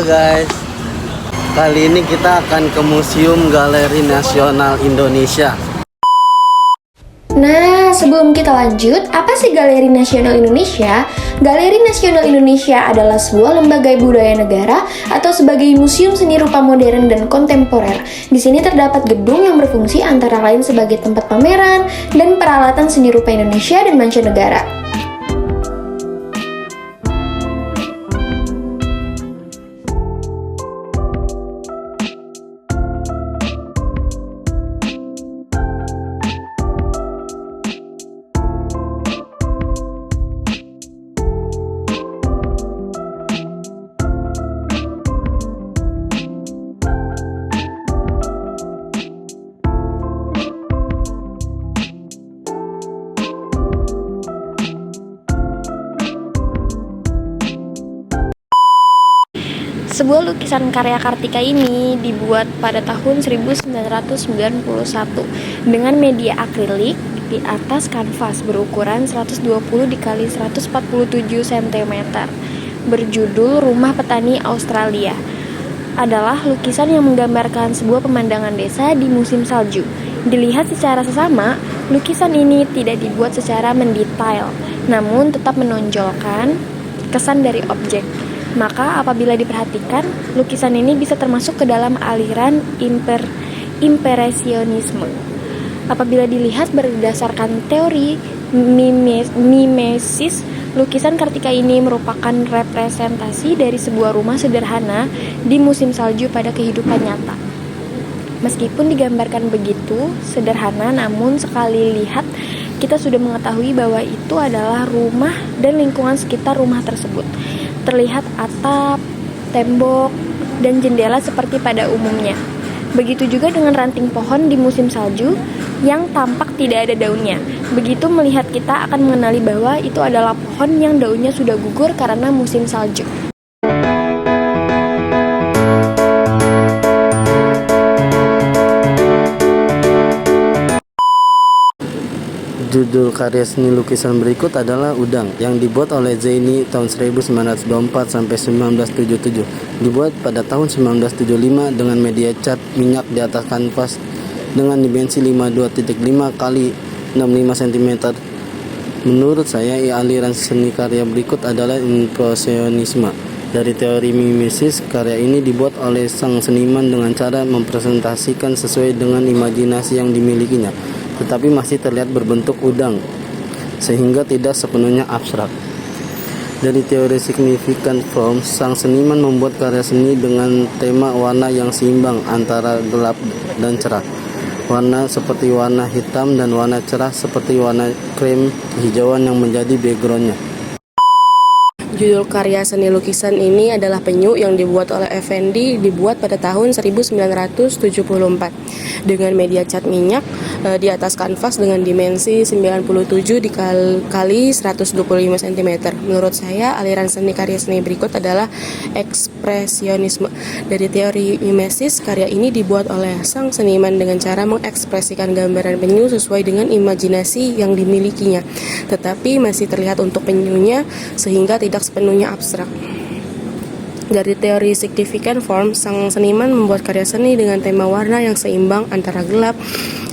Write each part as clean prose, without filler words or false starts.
guys, kali ini kita akan ke Museum Galeri Nasional Indonesia. Nah, sebelum kita lanjut, apa sih Galeri Nasional Indonesia? Galeri Nasional Indonesia adalah sebuah lembaga budaya negara atau sebagai museum seni rupa modern dan kontemporer. Di sini terdapat gedung yang berfungsi antara lain sebagai tempat pameran dan peralatan seni rupa Indonesia dan mancanegara. Sebuah lukisan karya Kartika ini dibuat pada tahun 1991 dengan media akrilik di atas kanvas berukuran 120 x 147 cm berjudul Rumah Petani Australia. Adalah lukisan yang menggambarkan sebuah pemandangan desa di musim salju. Dilihat secara sesama, lukisan ini tidak dibuat secara mendetail, namun tetap menonjolkan kesan dari objek. Maka apabila diperhatikan, lukisan ini bisa termasuk ke dalam aliran impresionisme. Apabila dilihat berdasarkan teori mimesis, lukisan Kartika ini merupakan representasi dari sebuah rumah sederhana di musim salju pada kehidupan nyata. Meskipun digambarkan begitu sederhana, namun sekali lihat kita sudah mengetahui bahwa itu adalah rumah dan lingkungan sekitar rumah tersebut. Terlihat atap, tembok, dan jendela seperti pada umumnya. Begitu juga dengan ranting pohon di musim salju yang tampak tidak ada daunnya. Begitu melihat kita akan mengenali bahwa itu adalah pohon yang daunnya sudah gugur karena musim salju. Judul karya seni lukisan berikut adalah Udang yang dibuat oleh Zaini tahun 1924 sampai 1977. Dibuat pada tahun 1975 dengan media cat minyak di atas kanvas dengan dimensi 52.5 x 65 cm. Menurut saya, aliran seni karya berikut adalah impresionisme. Dari teori mimesis, karya ini dibuat oleh sang seniman dengan cara mempresentasikan sesuai dengan imajinasi yang dimilikinya, tetapi masih terlihat berbentuk udang, sehingga tidak sepenuhnya abstrak. Dari teori significant form, sang seniman membuat karya seni dengan tema warna yang seimbang antara gelap dan cerah. Warna seperti warna hitam dan warna cerah seperti warna krem kehijauan yang menjadi backgroundnya. Judul karya seni lukisan ini adalah Penyu yang dibuat oleh Effendi, dibuat pada tahun 1974 dengan media cat minyak di atas kanvas dengan dimensi 97 kali 125 cm. Menurut saya, aliran seni karya seni berikut adalah ekspresionisme. Dari teori mimesis, karya ini dibuat oleh sang seniman dengan cara mengekspresikan gambaran penyu sesuai dengan imajinasi yang dimilikinya, tetapi masih terlihat untuk penyunya sehingga tidak sepenuhnya abstrak. Dari teori significant form, sang seniman membuat karya seni dengan tema warna yang seimbang antara gelap,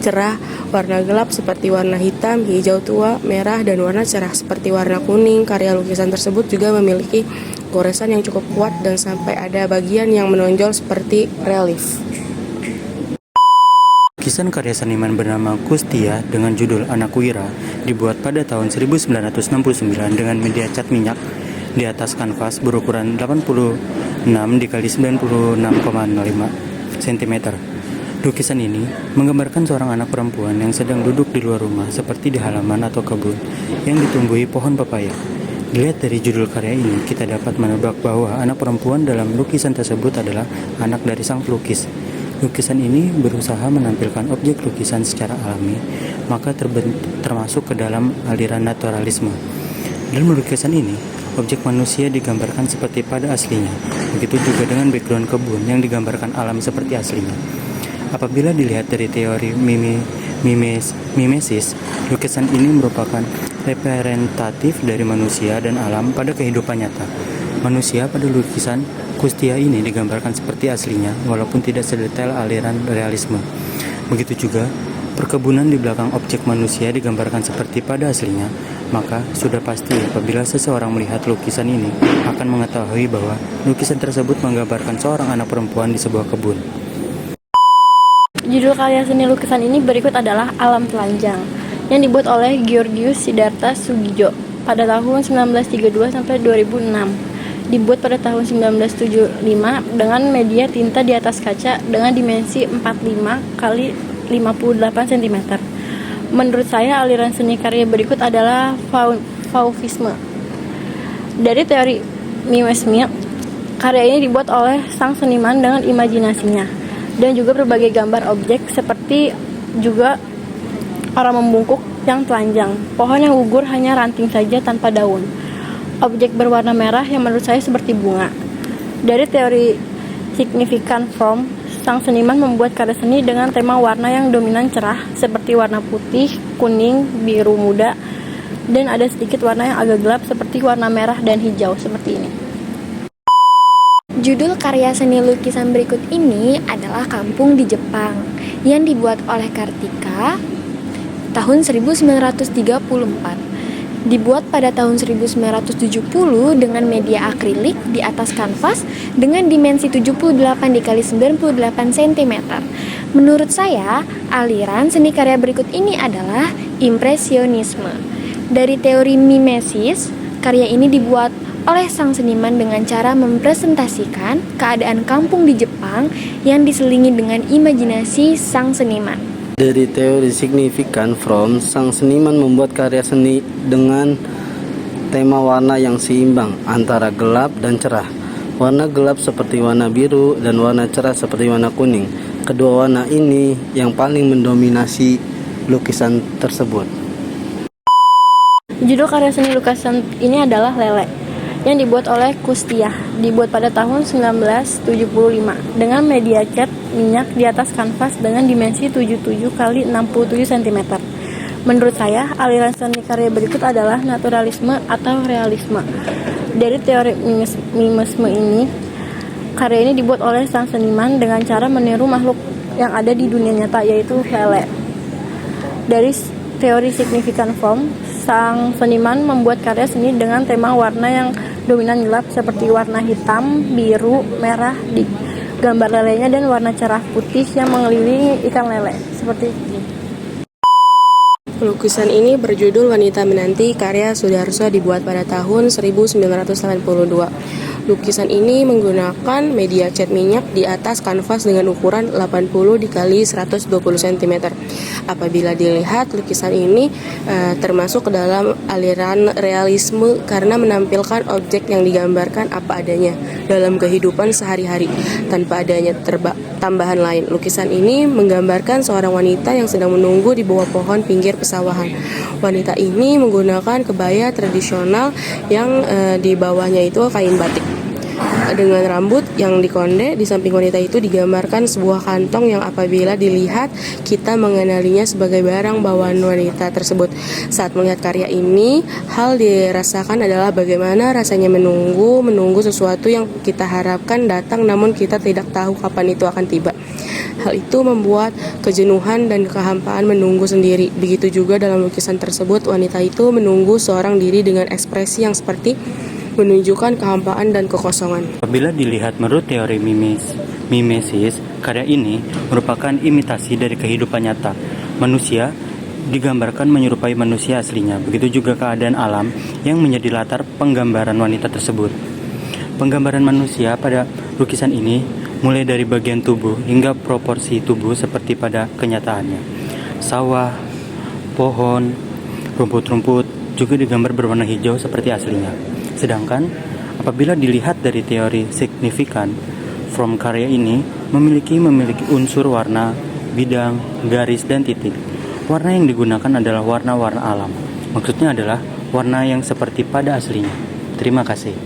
cerah, warna gelap seperti warna hitam, hijau tua, merah, dan warna cerah seperti warna kuning. Karya lukisan tersebut juga memiliki goresan yang cukup kuat dan sampai ada bagian yang menonjol seperti relief. Lukisan karya seniman bernama Kustia dengan judul Anak Wira dibuat pada tahun 1969 dengan media cat minyak di atas kanvas berukuran 86 x 96,05 cm. Lukisan ini menggambarkan seorang anak perempuan yang sedang duduk di luar rumah seperti di halaman atau kebun yang ditumbuhi pohon pepaya. Dilihat dari judul karya ini, kita dapat menebak bahwa anak perempuan dalam lukisan tersebut adalah anak dari sang pelukis. Lukisan ini berusaha menampilkan objek lukisan secara alami, maka termasuk ke dalam aliran naturalisme. Dalam lukisan ini, objek manusia digambarkan seperti pada aslinya. Begitu juga dengan background kebun yang digambarkan alam seperti aslinya. Apabila dilihat dari teori mimesis, lukisan ini merupakan representatif dari manusia dan alam pada kehidupan nyata. Manusia pada lukisan Kustia ini digambarkan seperti aslinya walaupun tidak sedetail aliran realisme. Begitu juga perkebunan di belakang objek manusia digambarkan seperti pada aslinya, maka sudah pasti apabila seseorang melihat lukisan ini akan mengetahui bahwa lukisan tersebut menggambarkan seorang anak perempuan di sebuah kebun. Judul karya seni lukisan ini berikut adalah Alam Telanjang yang dibuat oleh Georgius Siddhartha Soegija pada tahun 1932 sampai 2006. Dibuat pada tahun 1975 dengan media tinta di atas kaca dengan dimensi 45 kali 58 cm. Menurut saya aliran seni karya berikut adalah Fauvisme. Dari teori mimesis, karya ini dibuat oleh sang seniman dengan imajinasinya dan juga berbagai gambar objek seperti juga orang membungkuk yang telanjang, pohon yang gugur hanya ranting saja tanpa daun, objek berwarna merah yang menurut saya seperti bunga. Dari teori significant form, sang seniman membuat karya seni dengan tema warna yang dominan cerah seperti warna putih, kuning, biru muda, dan ada sedikit warna yang agak gelap seperti warna merah dan hijau seperti ini. Judul karya seni lukisan berikut ini adalah Kampung di Jepang yang dibuat oleh Kartika tahun 1934. Dibuat pada tahun 1970 dengan media akrilik di atas kanvas dengan dimensi 78 dikali 98 cm. Menurut saya, aliran seni karya berikut ini adalah impresionisme. Dari teori mimesis, karya ini dibuat oleh sang seniman dengan cara mempresentasikan keadaan kampung di Jepang yang diselingi dengan imajinasi sang seniman. Dari teori significant form, sang seniman membuat karya seni dengan tema warna yang seimbang antara gelap dan cerah. Warna gelap seperti warna biru dan warna cerah seperti warna kuning. Kedua warna ini yang paling mendominasi lukisan tersebut. Judul karya seni lukisan ini adalah Lele yang dibuat oleh Kustia, dibuat pada tahun 1975 dengan media cat minyak di atas kanvas dengan dimensi 77 kali 67 cm. Menurut saya, aliran seni karya berikut adalah naturalisme atau realisme. Dari teori mimesis ini, karya ini dibuat oleh sang seniman dengan cara meniru makhluk yang ada di dunia nyata, yaitu lele. Dari teori significant form, sang seniman membuat karya seni dengan tema warna yang dominan gelap seperti warna hitam, biru, merah di gambar lelenya dan warna cerah putih yang mengelilingi ikan lele seperti ini. Lukisan ini berjudul Wanita Menanti karya Sudarso dibuat pada tahun 1982. Lukisan ini menggunakan media cat minyak di atas kanvas dengan ukuran 80 dikali 120 cm. Apabila dilihat, lukisan ini termasuk ke dalam aliran realisme karena menampilkan objek yang digambarkan apa adanya dalam kehidupan sehari-hari tanpa adanya tambahan lain. Lukisan ini menggambarkan seorang wanita yang sedang menunggu di bawah pohon pinggir pesawahan. Wanita ini menggunakan kebaya tradisional yang di bawahnya itu kain batik dengan rambut yang dikonde. Di samping wanita itu digambarkan sebuah kantong yang apabila dilihat kita mengenalinya sebagai barang bawaan wanita tersebut. Saat melihat karya ini, hal dirasakan adalah bagaimana rasanya menunggu sesuatu yang kita harapkan datang namun kita tidak tahu kapan itu akan tiba. Hal itu membuat kejenuhan dan kehampaan menunggu sendiri. Begitu juga dalam lukisan tersebut, wanita itu menunggu seorang diri dengan ekspresi yang seperti menunjukkan kehampaan dan kekosongan. Apabila dilihat menurut teori mimesis, karya ini merupakan imitasi dari kehidupan nyata. Manusia digambarkan menyerupai manusia aslinya, begitu juga keadaan alam yang menjadi latar penggambaran wanita tersebut. Penggambaran manusia pada lukisan ini mulai dari bagian tubuh hingga proporsi tubuh seperti pada kenyataannya. Sawah, pohon, rumput-rumput juga digambar berwarna hijau seperti aslinya. Sedangkan apabila dilihat dari teori signifikan form, karya ini memiliki unsur warna, bidang, garis, dan titik. Warna yang digunakan adalah warna-warna alam. Maksudnya adalah warna yang seperti pada aslinya. Terima kasih.